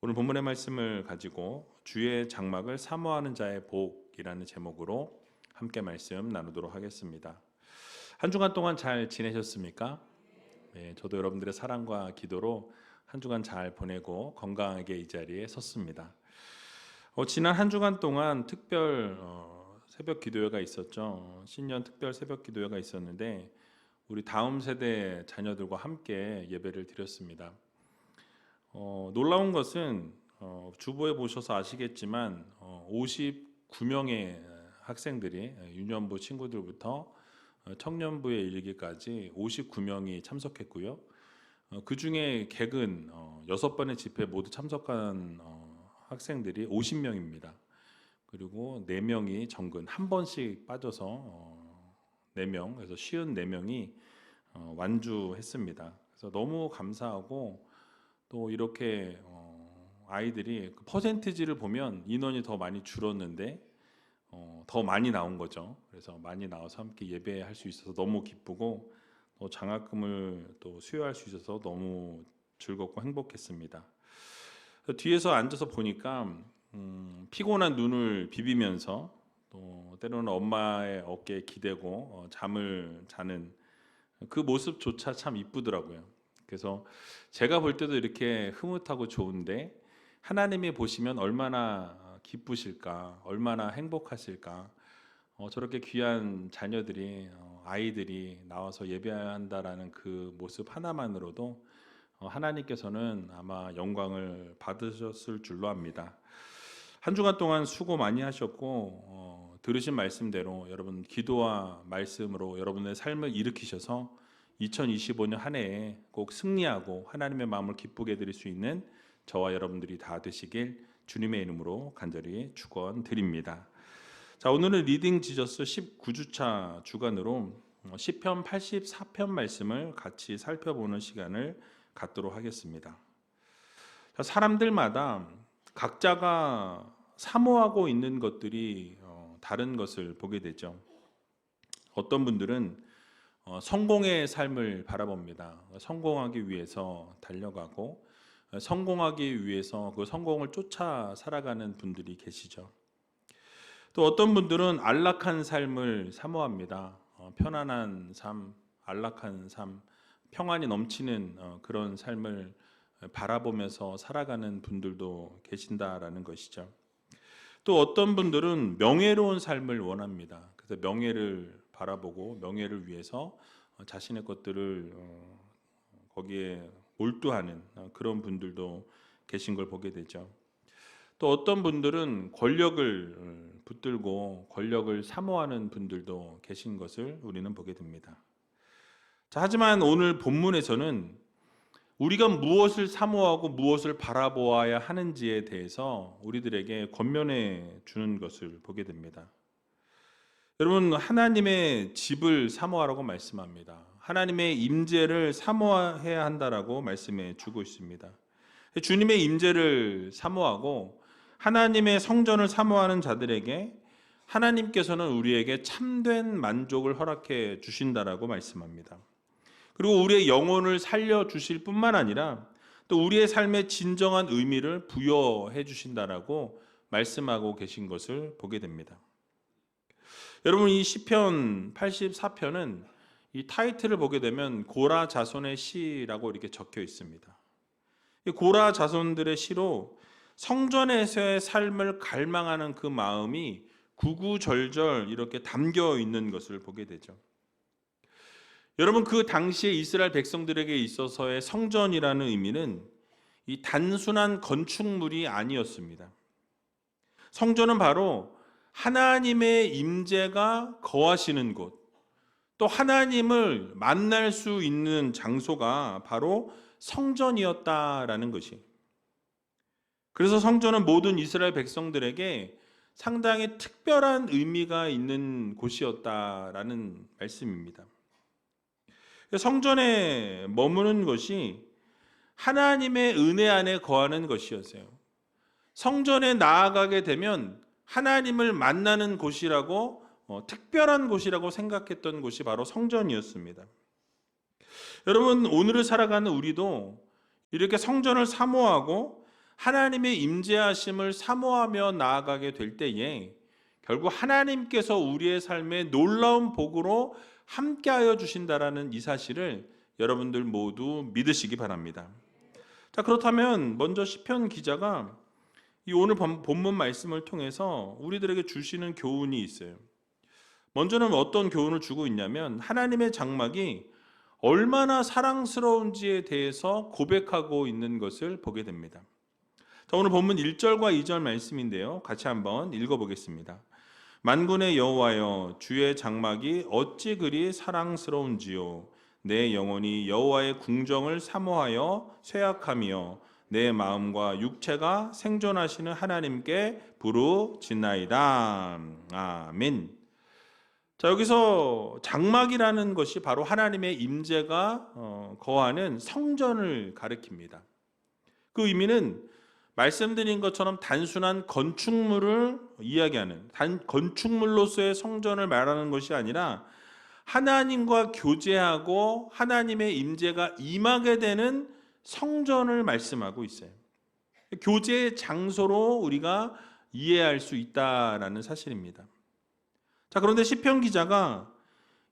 오늘 본문의 말씀을 가지고 주의 장막을 사모하는 자의 복이라는 제목으로 함께 말씀 나누도록 하겠습니다. 한 주간 동안 잘 지내셨습니까? 네, 저도 여러분들의 사랑과 기도로 한 주간 잘 보내고 건강하게 이 자리에 섰습니다. 지난 한 주간 동안 특별 새벽 기도회가 있었죠. 신년 특별 새벽 기도회가 있었는데 우리 다음 세대 자녀들과 함께 예배를 드렸습니다. 놀라운 것은 주보에 보셔서 아시겠지만 59명의 학생들이 유년부 친구들부터 청년부에 이르기까지 59명이 참석했고요. 그 중에 객은 6번의 집회 모두 참석한 학생들이 50명입니다. 그리고 4명이 정근 한 번씩 빠져서 4명, 그래서 54명이 완주했습니다. 그래서 너무 감사하고 또 이렇게 아이들이 그 퍼센티지를 보면 인원이 더 많이 줄었는데 더 많이 나온 거죠. 그래서 많이 나와서 함께 예배할 수 있어서 너무 기쁘고 또 장학금을 또 수여할 수 있어서 너무 즐겁고 행복했습니다. 뒤에서 앉아서 보니까 피곤한 눈을 비비면서 또 때로는 엄마의 어깨에 기대고 잠을 자는 그 모습조차 참 이쁘더라고요. 그래서 제가 볼 때도 이렇게 흐뭇하고 좋은데 하나님이 보시면 얼마나 기쁘실까, 얼마나 행복하실까. 저렇게 귀한 자녀들이, 아이들이 나와서 예배한다라는 그 모습 하나만으로도 하나님께서는 아마 영광을 받으셨을 줄로 압니다. 한 주간 동안 수고 많이 하셨고 들으신 말씀대로 여러분 기도와 말씀으로 여러분의 삶을 일으키셔서 2025년 한 해에 꼭 승리하고 하나님의 마음을 기쁘게 드릴 수 있는 저와 여러분들이 다 되시길 주님의 이름으로 간절히 축원드립니다. 자, 오늘은 리딩 지저스 19주차 주간으로 시편 84편 말씀을 같이 살펴보는 시간을 갖도록 하겠습니다. 자, 사람들마다 각자가 사모하고 있는 것들이 다른 것을 보게 되죠. 어떤 분들은 성공의 삶을 바라봅니다. 성공하기 위해서 달려가고 성공하기 위해서 그 성공을 쫓아 살아가는 분들이 계시죠. 또 어떤 분들은 안락한 삶을 사모합니다. 편안한 삶, 안락한 삶, 평안이 넘치는 그런 삶을 바라보면서 살아가는 분들도 계신다라는 것이죠. 또 어떤 분들은 명예로운 삶을 원합니다. 그래서 명예를 바라보고 명예를 위해서 자신의 것들을 거기에 몰두하는 그런 분들도 계신 걸 보게 되죠. 또 어떤 분들은 권력을 붙들고 권력을 사모하는 분들도 계신 것을 우리는 보게 됩니다. 자, 하지만 오늘 본문에서는 우리가 무엇을 사모하고 무엇을 바라보아야 하는지에 대해서 우리들에게 권면해 주는 것을 보게 됩니다. 여러분, 하나님의 집을 사모하라고 말씀합니다. 하나님의 임재를 사모해야 한다라고 말씀해 주고 있습니다. 주님의 임재를 사모하고 하나님의 성전을 사모하는 자들에게 하나님께서는 우리에게 참된 만족을 허락해 주신다라고 말씀합니다. 그리고 우리의 영혼을 살려주실 뿐만 아니라 또 우리의 삶에 진정한 의미를 부여해 주신다라고 말씀하고 계신 것을 보게 됩니다. 여러분, 이 시편 84편은 이 타이틀을 보게 되면 고라 자손의 시라고 이렇게 적혀 있습니다. 이 고라 자손들의 시로 성전에서의 삶을 갈망하는 그 마음이 구구절절 이렇게 담겨 있는 것을 보게 되죠. 여러분, 그 당시에 이스라엘 백성들에게 있어서의 성전이라는 의미는 이 단순한 건축물이 아니었습니다. 성전은 바로 하나님의 임재가 거하시는 곳, 또 하나님을 만날 수 있는 장소가 바로 성전이었다라는 것이. 그래서 성전은 모든 이스라엘 백성들에게 상당히 특별한 의미가 있는 곳이었다라는 말씀입니다. 성전에 머무는 것이 하나님의 은혜 안에 거하는 것이었어요. 성전에 나아가게 되면 하나님을 만나는 곳이라고 특별한 곳이라고 생각했던 곳이 바로 성전이었습니다. 여러분, 오늘을 살아가는 우리도 이렇게 성전을 사모하고 하나님의 임재하심을 사모하며 나아가게 될 때에 결국 하나님께서 우리의 삶에 놀라운 복으로 함께하여 주신다라는 이 사실을 여러분들 모두 믿으시기 바랍니다. 자, 그렇다면 먼저 시편 기자가 이 오늘 본문 말씀을 통해서 우리들에게 주시는 교훈이 있어요. 먼저는 어떤 교훈을 주고 있냐면 하나님의 장막이 얼마나 사랑스러운지에 대해서 고백하고 있는 것을 보게 됩니다. 자, 오늘 본문 1절과 2절 말씀인데요. 같이 한번 읽어보겠습니다. 만군의 여호와여, 주의 장막이 어찌 그리 사랑스러운지요. 내 영혼이 여호와의 궁정을 사모하여 쇠약하며 내 마음과 육체가 생존하시는 하나님께 부르짖나이다. 아멘. 자, 여기서 장막이라는 것이 바로 하나님의 임재가 거하는 성전을 가리킵니다. 그 의미는 말씀드린 것처럼 단순한 건축물을 이야기하는 건축물로서의 성전을 말하는 것이 아니라 하나님과 교제하고 하나님의 임재가 임하게 되는 성전을 말씀하고 있어요. 교제의 장소로 우리가 이해할 수 있다라는 사실입니다. 자, 그런데 시편 기자가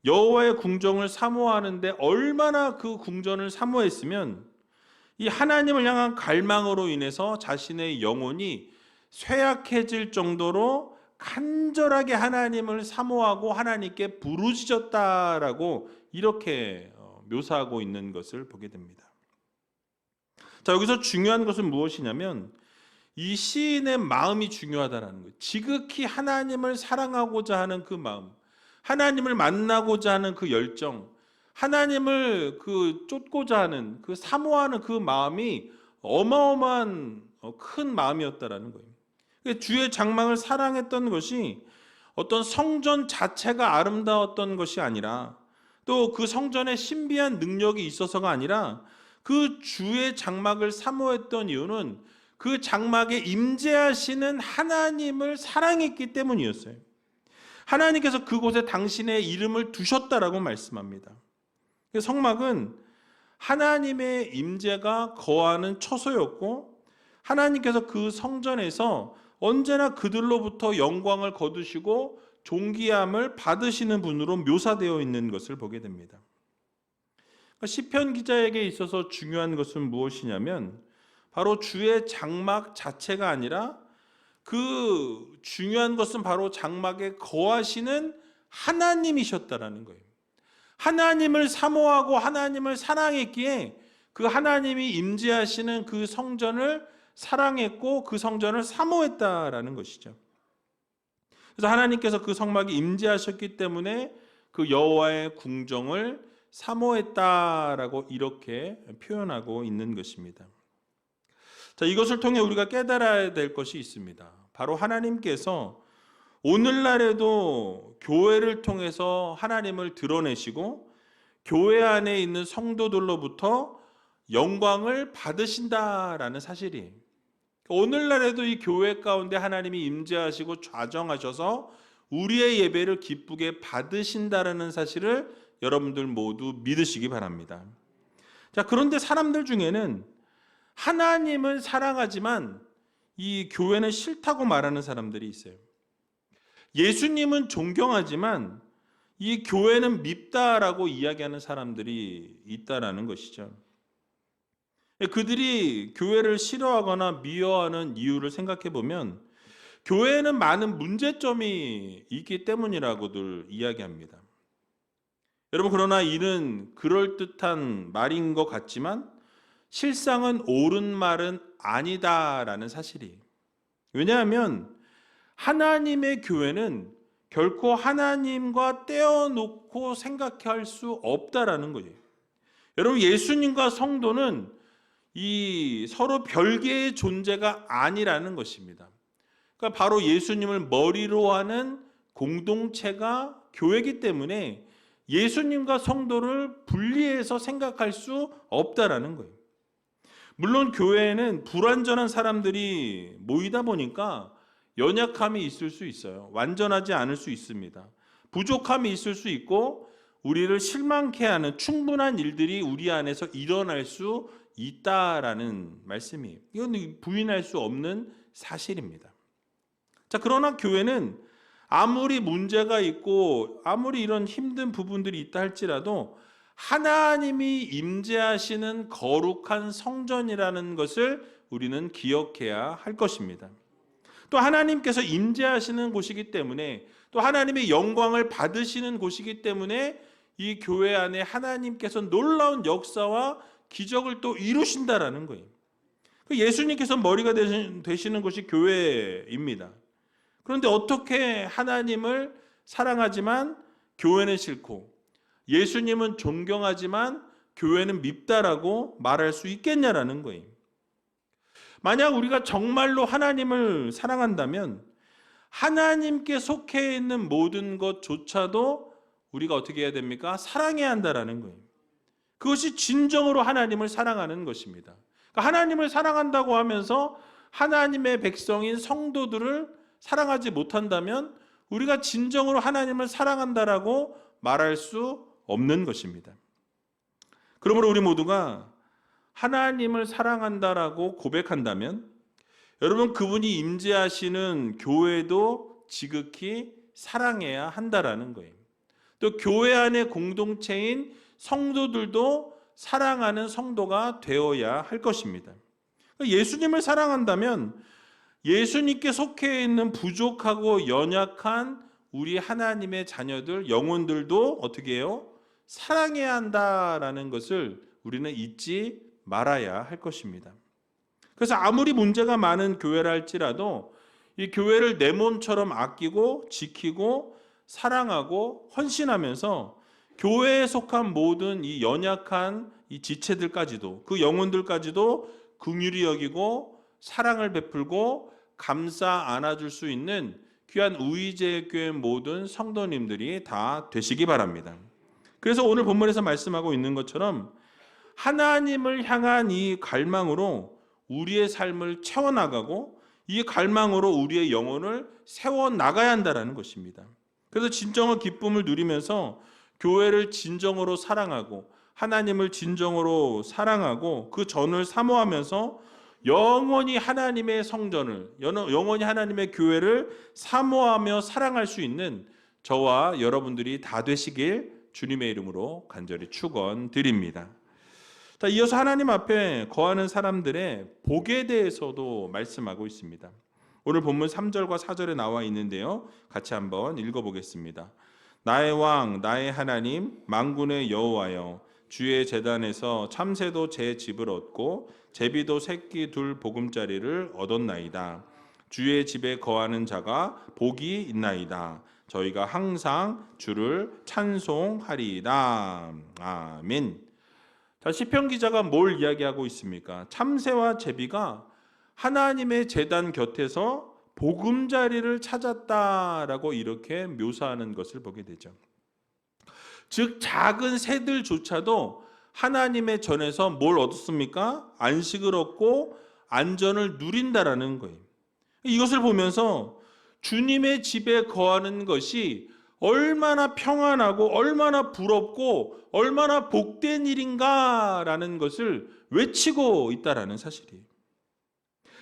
여호와의 궁정을 사모하는데 얼마나 그 궁전을 사모했으면 이 하나님을 향한 갈망으로 인해서 자신의 영혼이 쇠약해질 정도로 간절하게 하나님을 사모하고 하나님께 부르짖었다라고 이렇게 묘사하고 있는 것을 보게 됩니다. 자, 여기서 중요한 것은 무엇이냐면 이 시인의 마음이 중요하다는 거예요. 지극히 하나님을 사랑하고자 하는 그 마음, 하나님을 만나고자 하는 그 열정, 하나님을 쫓고자 하는 그 사모하는 그 마음이 어마어마한 큰 마음이었다라는 거예요. 주의 장막을 사랑했던 것이 어떤 성전 자체가 아름다웠던 것이 아니라 또 그 성전에 신비한 능력이 있어서가 아니라 그 주의 장막을 사모했던 이유는 그 장막에 임재하시는 하나님을 사랑했기 때문이었어요. 하나님께서 그곳에 당신의 이름을 두셨다라고 말씀합니다. 성막은 하나님의 임재가 거하는 처소였고 하나님께서 그 성전에서 언제나 그들로부터 영광을 거두시고 존귀함을 받으시는 분으로 묘사되어 있는 것을 보게 됩니다. 시편 기자에게 있어서 중요한 것은 무엇이냐면 바로 주의 장막 자체가 아니라 그 중요한 것은 바로 장막에 거하시는 하나님이셨다라는 거예요. 하나님을 사모하고 하나님을 사랑했기에 그 하나님이 임재하시는 그 성전을 사랑했고 그 성전을 사모했다라는 것이죠. 그래서 하나님께서 그 성막이 임재하셨기 때문에 그 여호와의 궁정을 사모했다라고 이렇게 표현하고 있는 것입니다. 자, 이것을 통해 우리가 깨달아야 될 것이 있습니다. 바로 하나님께서 오늘날에도 교회를 통해서 하나님을 드러내시고 교회 안에 있는 성도들로부터 영광을 받으신다라는 사실이에요. 오늘날에도 이 교회 가운데 하나님이 임재하시고 좌정하셔서 우리의 예배를 기쁘게 받으신다라는 사실을 여러분들 모두 믿으시기 바랍니다. 자, 그런데 사람들 중에는 하나님은 사랑하지만 이 교회는 싫다고 말하는 사람들이 있어요. 예수님은 존경하지만 이 교회는 밉다라고 이야기하는 사람들이 있다라는 것이죠. 그들이 교회를 싫어하거나 미워하는 이유를 생각해 보면 교회에는 많은 문제점이 있기 때문이라고들 이야기합니다. 여러분, 그러나 이는 그럴듯한 말인 것 같지만 실상은 옳은 말은 아니다라는 사실이에요. 왜냐하면 하나님의 교회는 결코 하나님과 떼어놓고 생각할 수 없다라는 거예요. 여러분, 예수님과 성도는 이 서로 별개의 존재가 아니라는 것입니다. 그러니까 바로 예수님을 머리로 하는 공동체가 교회이기 때문에 예수님과 성도를 분리해서 생각할 수 없다라는 거예요. 물론 교회에는 불완전한 사람들이 모이다 보니까 연약함이 있을 수 있어요. 완전하지 않을 수 있습니다. 부족함이 있을 수 있고 우리를 실망케 하는 충분한 일들이 우리 안에서 일어날 수 있다라는 말씀이에요. 이건 부인할 수 없는 사실입니다. 자, 그러나 교회는 아무리 문제가 있고 아무리 이런 힘든 부분들이 있다 할지라도 하나님이 임재하시는 거룩한 성전이라는 것을 우리는 기억해야 할 것입니다. 또 하나님께서 임재하시는 곳이기 때문에, 또 하나님의 영광을 받으시는 곳이기 때문에 이 교회 안에 하나님께서 놀라운 역사와 기적을 또 이루신다라는 거예요. 예수님께서 머리가 되시는 곳이 교회입니다. 그런데 어떻게 하나님을 사랑하지만 교회는 싫고, 예수님은 존경하지만 교회는 밉다라고 말할 수 있겠냐라는 거예요. 만약 우리가 정말로 하나님을 사랑한다면 하나님께 속해 있는 모든 것조차도 우리가 어떻게 해야 됩니까? 사랑해야 한다라는 거예요. 그것이 진정으로 하나님을 사랑하는 것입니다. 그러니까 하나님을 사랑한다고 하면서 하나님의 백성인 성도들을 사랑하지 못한다면 우리가 진정으로 하나님을 사랑한다라고 말할 수 없는 것입니다. 그러므로 우리 모두가 하나님을 사랑한다라고 고백한다면 여러분, 그분이 임재하시는 교회도 지극히 사랑해야 한다라는 거예요. 또 교회 안의 공동체인 성도들도 사랑하는 성도가 되어야 할 것입니다. 예수님을 사랑한다면 예수님께 속해 있는 부족하고 연약한 우리 하나님의 자녀들, 영혼들도 어떻게 해요? 사랑해야 한다라는 것을 우리는 잊지 말아야 할 것입니다. 그래서 아무리 문제가 많은 교회라 할지라도 이 교회를 내 몸처럼 아끼고 지키고 사랑하고 헌신하면서 교회에 속한 모든 이 연약한 이 지체들까지도, 그 영혼들까지도 긍휼히 여기고 사랑을 베풀고 감싸 안아줄 수 있는 귀한 우이제교회 모든 성도님들이 다 되시기 바랍니다. 그래서 오늘 본문에서 말씀하고 있는 것처럼 하나님을 향한 이 갈망으로 우리의 삶을 채워나가고 이 갈망으로 우리의 영혼을 세워나가야 한다는 것입니다. 그래서 진정한 기쁨을 누리면서 교회를 진정으로 사랑하고 하나님을 진정으로 사랑하고 그 전을 사모하면서 영원히 하나님의 성전을, 영원히 하나님의 교회를 사모하며 사랑할 수 있는 저와 여러분들이 다 되시길 주님의 이름으로 간절히 축원드립니다. 자, 이어서 하나님 앞에 거하는 사람들의 복에 대해서도 말씀하고 있습니다. 오늘 본문 3절과 4절에 나와 있는데요, 같이 한번 읽어보겠습니다. 나의 왕, 나의 하나님, 만군의 여호와여, 주의 제단에서 참새도 제 집을 얻고 제비도 새끼 둘 보금자리를 얻었나이다. 주의 집에 거하는 자가 복이 있나이다. 저희가 항상 주를 찬송하리이다. 아멘. 자, 시편 기자가 뭘 이야기하고 있습니까? 참새와 제비가 하나님의 제단 곁에서 보금자리를 찾았다라고 이렇게 묘사하는 것을 보게 되죠. 즉 작은 새들조차도 하나님의 전에서 뭘 얻었습니까? 안식을 얻고 안전을 누린다라는 거예요. 이것을 보면서 주님의 집에 거하는 것이 얼마나 평안하고 얼마나 부럽고 얼마나 복된 일인가라는 것을 외치고 있다라는 사실이에요.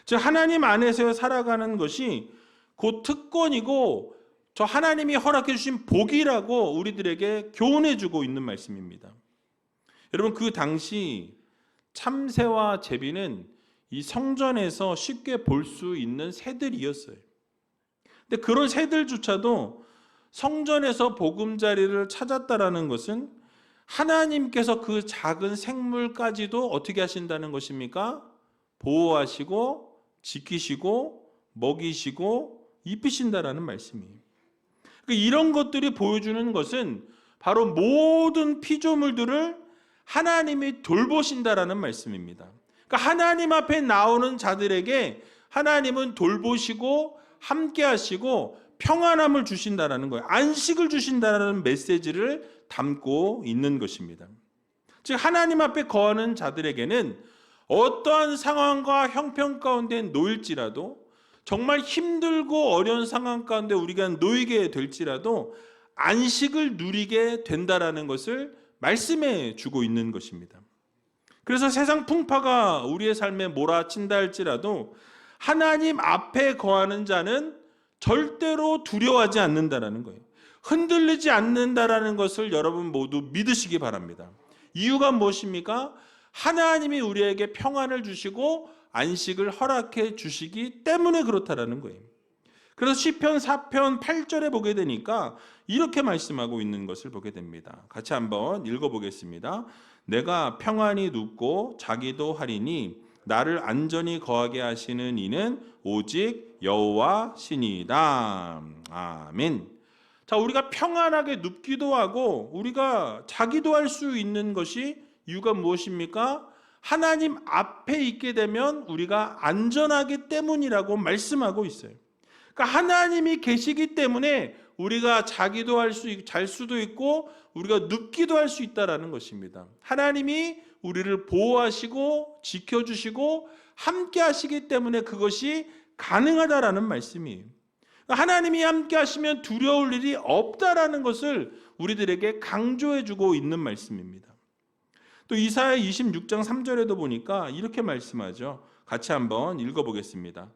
즉 하나님 안에서 살아가는 것이 곧 특권이고 저 하나님이 허락해 주신 복이라고 우리들에게 교훈해 주고 있는 말씀입니다. 여러분, 그 당시 참새와 제비는 이 성전에서 쉽게 볼 수 있는 새들이었어요. 근데 그런 새들조차도 성전에서 보금자리를 찾았다라는 것은 하나님께서 그 작은 생물까지도 어떻게 하신다는 것입니까? 보호하시고 지키시고 먹이시고 입히신다라는 말씀이에요. 이런 것들이 보여주는 것은 바로 모든 피조물들을 하나님이 돌보신다라는 말씀입니다. 그러니까 하나님 앞에 나오는 자들에게 하나님은 돌보시고 함께 하시고 평안함을 주신다라는 거예요. 안식을 주신다라는 메시지를 담고 있는 것입니다. 즉 하나님 앞에 거하는 자들에게는 어떠한 상황과 형편 가운데 놓일지라도, 정말 힘들고 어려운 상황 가운데 우리가 놓이게 될지라도 안식을 누리게 된다라는 것을 말씀해 주고 있는 것입니다. 그래서 세상 풍파가 우리의 삶에 몰아친다 할지라도 하나님 앞에 거하는 자는 절대로 두려워하지 않는다라는 거예요. 흔들리지 않는다라는 것을 여러분 모두 믿으시기 바랍니다. 이유가 무엇입니까? 하나님이 우리에게 평안을 주시고 안식을 허락해 주시기 때문에 그렇다라는 거예요. 그래서 시편 4편 8절에 보게 되니까 이렇게 말씀하고 있는 것을 보게 됩니다. 같이 한번 읽어보겠습니다. 내가 평안히 눕고 자기도 하리니 나를 안전히 거하게 하시는 이는 오직 여호와시니이다. 아멘. 자, 우리가 평안하게 눕기도 하고 우리가 자기도 할 수 있는 것이 이유가 무엇입니까? 하나님 앞에 있게 되면 우리가 안전하기 때문이라고 말씀하고 있어요. 그러니까 하나님이 계시기 때문에 우리가 자기도 잘 수도 있고 우리가 눕기도 할 수 있다라는 것입니다. 하나님이 우리를 보호하시고 지켜주시고 함께 하시기 때문에 그것이 가능하다라는 말씀이에요. 하나님이 함께 하시면 두려울 일이 없다라는 것을 우리들에게 강조해 주고 있는 말씀입니다. 또 이사야 26장 3절에도 보니까 이렇게 말씀하죠. 같이 한번 읽어보겠습니다.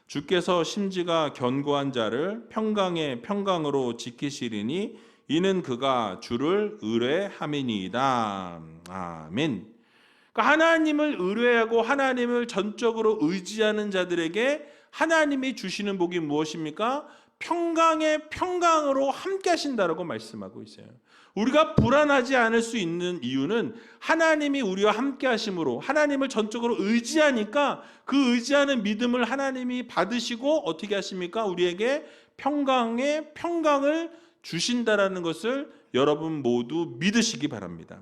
주께서 심지가 견고한 자를 평강의 평강으로 지키시리니 이는 그가 주를 의뢰함이니이다. 아멘. 그러니까 하나님을 의뢰하고 하나님을 전적으로 의지하는 자들에게 하나님이 주시는 복이 무엇입니까? 평강의 평강으로 함께 하신다라고 말씀하고 있어요. 우리가 불안하지 않을 수 있는 이유는 하나님이 우리와 함께 하심으로 하나님을 전적으로 의지하니까 그 의지하는 믿음을 하나님이 받으시고 어떻게 하십니까? 우리에게 평강의 평강을 주신다라는 것을 여러분 모두 믿으시기 바랍니다.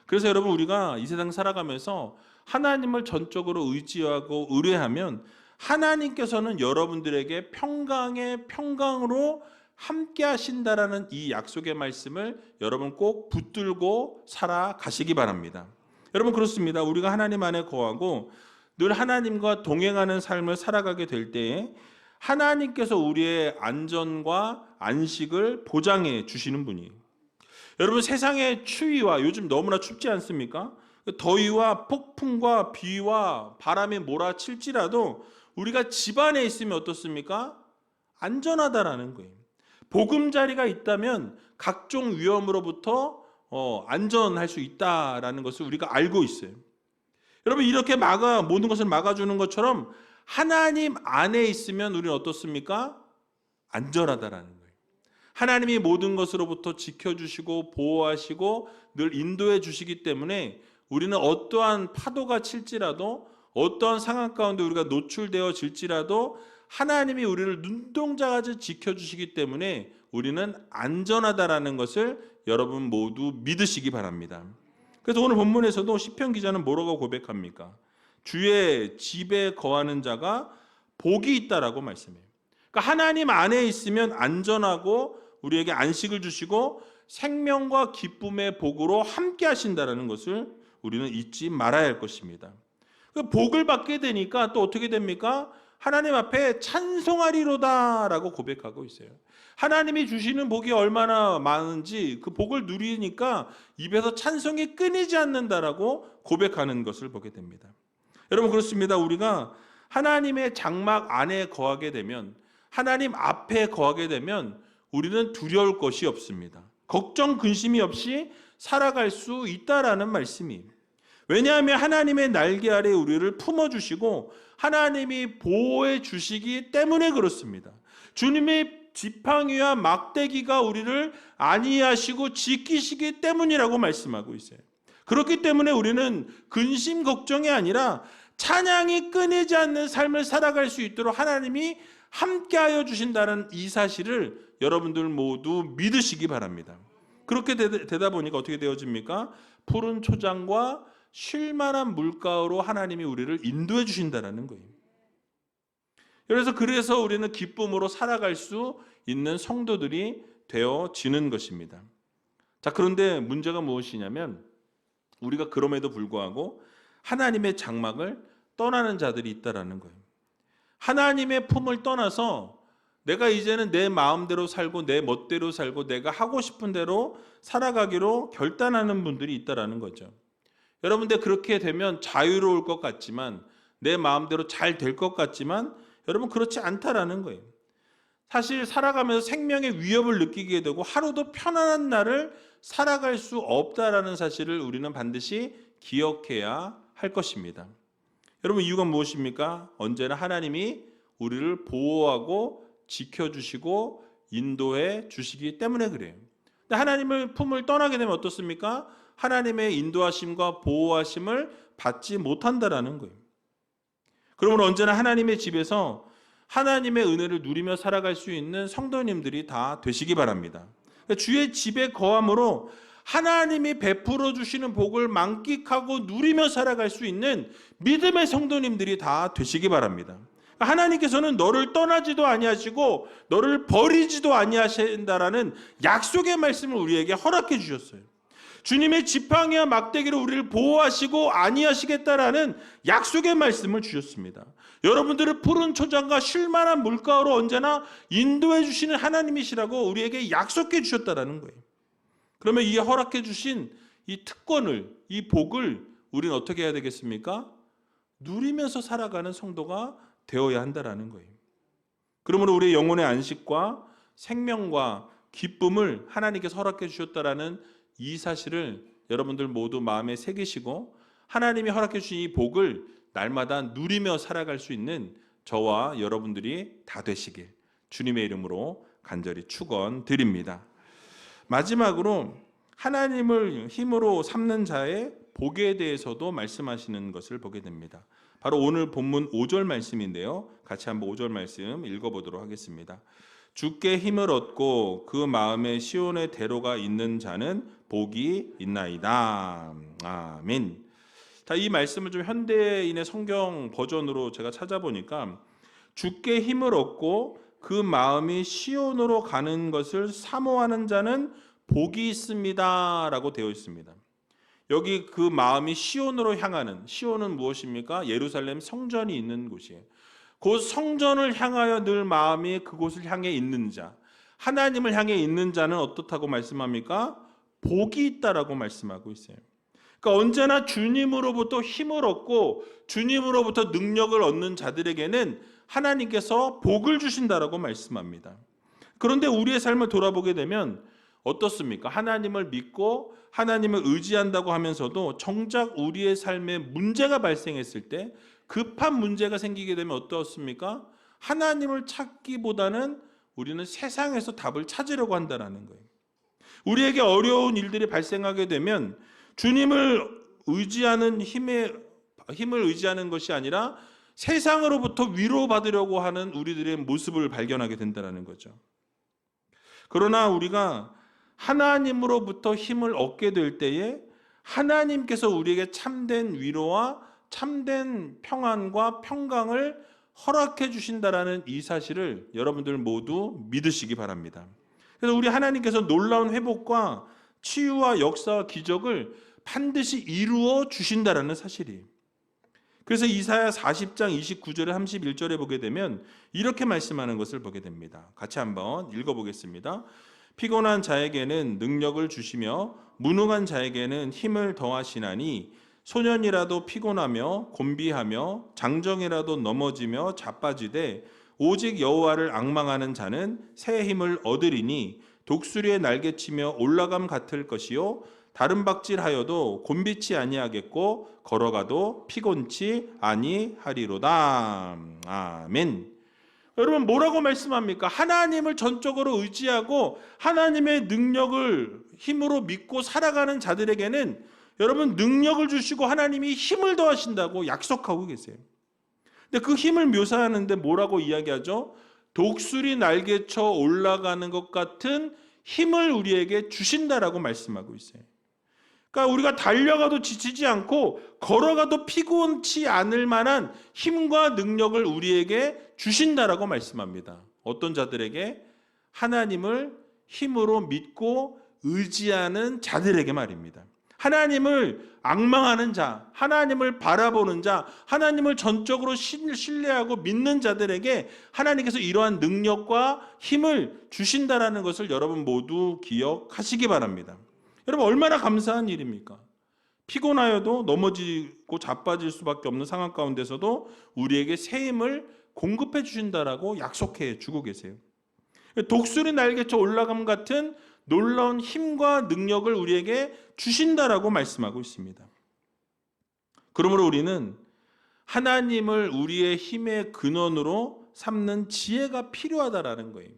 그래서 여러분 우리가 이 세상 살아가면서 하나님을 전적으로 의지하고 의뢰하면 하나님께서는 여러분들에게 평강의 평강으로 함께 하신다라는 이 약속의 말씀을 여러분 꼭 붙들고 살아가시기 바랍니다. 여러분 그렇습니다. 우리가 하나님 안에 거하고 늘 하나님과 동행하는 삶을 살아가게 될 때에 하나님께서 우리의 안전과 안식을 보장해 주시는 분이에요. 여러분 세상의 추위와 요즘 너무나 춥지 않습니까? 더위와 폭풍과 비와 바람이 몰아칠지라도 우리가 집 안에 있으면 어떻습니까? 안전하다라는 거예요. 보금자리가 있다면 각종 위험으로부터 안전할 수 있다라는 것을 우리가 알고 있어요. 여러분 이렇게 모든 것을 막아주는 것처럼 하나님 안에 있으면 우리는 어떻습니까? 안전하다라는 거예요. 하나님이 모든 것으로부터 지켜주시고 보호하시고 늘 인도해 주시기 때문에 우리는 어떠한 파도가 칠지라도 어떠한 상황 가운데 우리가 노출되어질지라도 하나님이 우리를 눈동자같이 지켜주시기 때문에 우리는 안전하다라는 것을 여러분 모두 믿으시기 바랍니다. 그래서 오늘 본문에서도 시편 기자는 뭐라고 고백합니까? 주의 집에 거하는 자가 복이 있다라고 말씀해요. 그러니까 하나님 안에 있으면 안전하고 우리에게 안식을 주시고 생명과 기쁨의 복으로 함께 하신다라는 것을 우리는 잊지 말아야 할 것입니다. 그 복을 받게 되니까 또 어떻게 됩니까? 하나님 앞에 찬송하리로다라고 고백하고 있어요. 하나님이 주시는 복이 얼마나 많은지 그 복을 누리니까 입에서 찬송이 끊이지 않는다라고 고백하는 것을 보게 됩니다. 여러분 그렇습니다. 우리가 하나님의 장막 안에 거하게 되면 하나님 앞에 거하게 되면 우리는 두려울 것이 없습니다. 걱정 근심이 없이 살아갈 수 있다라는 말씀이에요. 왜냐하면 하나님의 날개 아래 우리를 품어주시고 하나님이 보호해 주시기 때문에 그렇습니다. 주님의 지팡이와 막대기가 우리를 안위하시고 지키시기 때문이라고 말씀하고 있어요. 그렇기 때문에 우리는 근심 걱정이 아니라 찬양이 끊이지 않는 삶을 살아갈 수 있도록 하나님이 함께하여 주신다는 이 사실을 여러분들 모두 믿으시기 바랍니다. 그렇게 되다 보니까 어떻게 되어집니까? 푸른 초장과 쉴만한 물가로 하나님이 우리를 인도해 주신다는 거예요. 그래서 우리는 기쁨으로 살아갈 수 있는 성도들이 되어지는 것입니다. 자, 그런데 문제가 무엇이냐면 우리가 그럼에도 불구하고 하나님의 장막을 떠나는 자들이 있다라는 거예요. 하나님의 품을 떠나서 내가 이제는 내 마음대로 살고 내 멋대로 살고 내가 하고 싶은 대로 살아가기로 결단하는 분들이 있다라는 거죠. 여러분들 그렇게 되면 자유로울 것 같지만 내 마음대로 잘 될 것 같지만 여러분 그렇지 않다라는 거예요. 사실 살아가면서 생명의 위협을 느끼게 되고 하루도 편안한 날을 살아갈 수 없다라는 사실을 우리는 반드시 기억해야 할 것입니다. 여러분 이유가 무엇입니까? 언제나 하나님이 우리를 보호하고 지켜주시고 인도해 주시기 때문에 그래요. 근데 하나님의 품을 떠나게 되면 어떻습니까? 하나님의 인도하심과 보호하심을 받지 못한다라는 거예요. 그러므로 언제나 하나님의 집에서 하나님의 은혜를 누리며 살아갈 수 있는 성도님들이 다 되시기 바랍니다. 주의 집에 거함으로 하나님이 베풀어 주시는 복을 만끽하고 누리며 살아갈 수 있는 믿음의 성도님들이 다 되시기 바랍니다. 하나님께서는 너를 떠나지도 아니하시고 너를 버리지도 아니하신다라는 약속의 말씀을 우리에게 허락해 주셨어요. 주님의 지팡이와 막대기로 우리를 보호하시고 아니하시겠다라는 약속의 말씀을 주셨습니다. 여러분들을 푸른 초장과 쉴만한 물가로 언제나 인도해 주시는 하나님이시라고 우리에게 약속해 주셨다라는 거예요. 그러면 이 허락해 주신 이 특권을, 이 복을 우리는 어떻게 해야 되겠습니까? 누리면서 살아가는 성도가 되어야 한다라는 거예요. 그러므로 우리의 영혼의 안식과 생명과 기쁨을 하나님께서 허락해 주셨다라는 이 사실을 여러분들 모두 마음에 새기시고 하나님이 허락해 주신 이 복을 날마다 누리며 살아갈 수 있는 저와 여러분들이 다 되시길 주님의 이름으로 간절히 축원드립니다. 마지막으로 하나님을 힘으로 삼는 자의 복에 대해서도 말씀하시는 것을 보게 됩니다. 바로 오늘 본문 5절 말씀인데요. 같이 한번 5절 말씀 읽어보도록 하겠습니다. 주께 힘을 얻고 그 마음에 시온의 대로가 있는 자는 복이 있나이다. 아멘. 자, 이 말씀을 좀 현대인의 성경 버전으로 제가 찾아보니까 주께 힘을 얻고 그 마음이 시온으로 가는 것을 사모하는 자는 복이 있습니다라고 되어 있습니다. 여기 그 마음이 시온으로 향하는, 시온은 무엇입니까? 예루살렘 성전이 있는 곳이에요. 그 성전을 향하여 늘 마음이 그곳을 향해 있는 자, 하나님을 향해 있는 자는 어떻다고 말씀합니까? 복이 있다라고 말씀하고 있어요. 그러니까 언제나 주님으로부터 힘을 얻고 주님으로부터 능력을 얻는 자들에게는 하나님께서 복을 주신다라고 말씀합니다. 그런데 우리의 삶을 돌아보게 되면 어떻습니까? 하나님을 믿고 하나님을 의지한다고 하면서도 정작 우리의 삶에 문제가 발생했을 때 급한 문제가 생기게 되면 어떻습니까? 하나님을 찾기보다는 우리는 세상에서 답을 찾으려고 한다는 거예요. 우리에게 어려운 일들이 발생하게 되면 주님을 의지하는 힘을 의지하는 것이 아니라 세상으로부터 위로받으려고 하는 우리들의 모습을 발견하게 된다는 거죠. 그러나 우리가 하나님으로부터 힘을 얻게 될 때에 하나님께서 우리에게 참된 위로와 참된 평안과 평강을 허락해 주신다라는 이 사실을 여러분들 모두 믿으시기 바랍니다. 그래서 우리 하나님께서 놀라운 회복과 치유와 역사와 기적을 반드시 이루어 주신다라는 사실이에요. 그래서 이사야 40장 29절에 31절에 보게 되면 이렇게 말씀하는 것을 보게 됩니다. 같이 한번 읽어보겠습니다. 피곤한 자에게는 능력을 주시며 무능한 자에게는 힘을 더하시나니 소년이라도 피곤하며 곤비하며 장정이라도 넘어지며 자빠지되 오직 여호와를 앙망하는 자는 새 힘을 얻으리니 독수리의 날개치며 올라감 같을 것이요 다른 박질하여도 곤비치 아니하겠고 걸어가도 피곤치 아니하리로다. 아멘. 여러분 뭐라고 말씀합니까? 하나님을 전적으로 의지하고 하나님의 능력을 힘으로 믿고 살아가는 자들에게는 여러분 능력을 주시고 하나님이 힘을 더하신다고 약속하고 계세요. 근데 그 힘을 묘사하는데 뭐라고 이야기하죠? 독수리 날개쳐 올라가는 것 같은 힘을 우리에게 주신다라고 말씀하고 있어요. 그러니까 우리가 달려가도 지치지 않고 걸어가도 피곤치 않을 만한 힘과 능력을 우리에게 주신다라고 말씀합니다. 어떤 자들에게? 하나님을 힘으로 믿고 의지하는 자들에게 말입니다. 하나님을 앙망하는 자, 하나님을 바라보는 자, 하나님을 전적으로 신뢰하고 믿는 자들에게 하나님께서 이러한 능력과 힘을 주신다라는 것을 여러분 모두 기억하시기 바랍니다. 여러분 얼마나 감사한 일입니까? 피곤하여도 넘어지고 자빠질 수밖에 없는 상황 가운데서도 우리에게 새 힘을 공급해 주신다라고 약속해 주고 계세요. 독수리 날개쳐 올라감 같은 놀라운 힘과 능력을 우리에게 주신다라고 말씀하고 있습니다. 그러므로 우리는 하나님을 우리의 힘의 근원으로 삼는 지혜가 필요하다라는 거예요.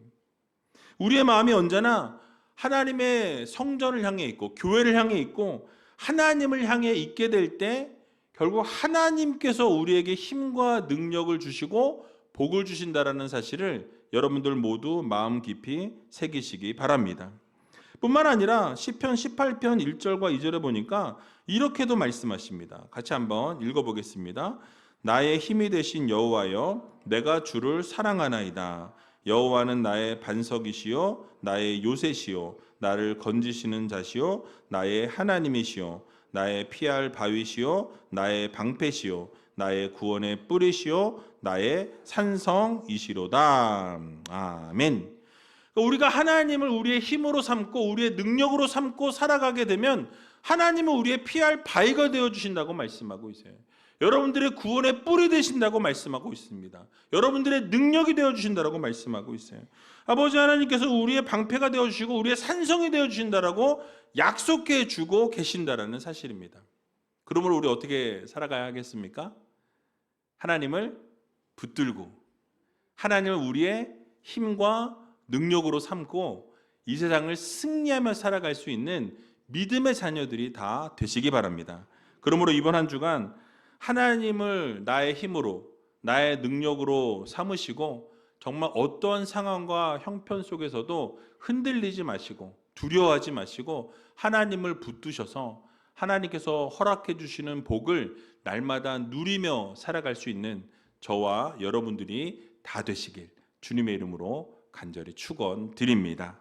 우리의 마음이 언제나 하나님의 성전을 향해 있고 교회를 향해 있고 하나님을 향해 있게 될 때 결국 하나님께서 우리에게 힘과 능력을 주시고 복을 주신다라는 사실을 여러분들 모두 마음 깊이 새기시기 바랍니다. 뿐만 아니라 시편 18편 1절과 2절에 보니까 이렇게도 말씀하십니다. 같이 한번 읽어보겠습니다. 나의 힘이 되신 여호와여, 내가 주를 사랑하나이다. 여호와는 나의 반석이시요 나의 요새시요 나를 건지시는 자시요 나의 하나님이시요 나의 피할 바위시요 나의 방패시요 나의 구원의 뿌리시요 나의 산성이시로다. 아멘. 우리가 하나님을 우리의 힘으로 삼고 우리의 능력으로 삼고 살아가게 되면 하나님은 우리의 피할 바위가 되어주신다고 말씀하고 있어요. 여러분들의 구원의 뿔이 되신다고 말씀하고 있습니다. 여러분들의 능력이 되어주신다고 말씀하고 있어요. 아버지 하나님께서 우리의 방패가 되어주시고 우리의 산성이 되어주신다라고 약속해 주고 계신다라는 사실입니다. 그러므로 우리 어떻게 살아가야 하겠습니까? 하나님을 붙들고 하나님을 우리의 힘과 능력으로 삼고 이 세상을 승리하며 살아갈 수 있는 믿음의 자녀들이 다 되시기 바랍니다. 그러므로 이번 한 주간 하나님을 나의 힘으로 나의 능력으로 삼으시고 정말 어떠한 상황과 형편 속에서도 흔들리지 마시고 두려워하지 마시고 하나님을 붙드셔서 하나님께서 허락해 주시는 복을 날마다 누리며 살아갈 수 있는 저와 여러분들이 다 되시길 주님의 이름으로 간절히 축원드립니다.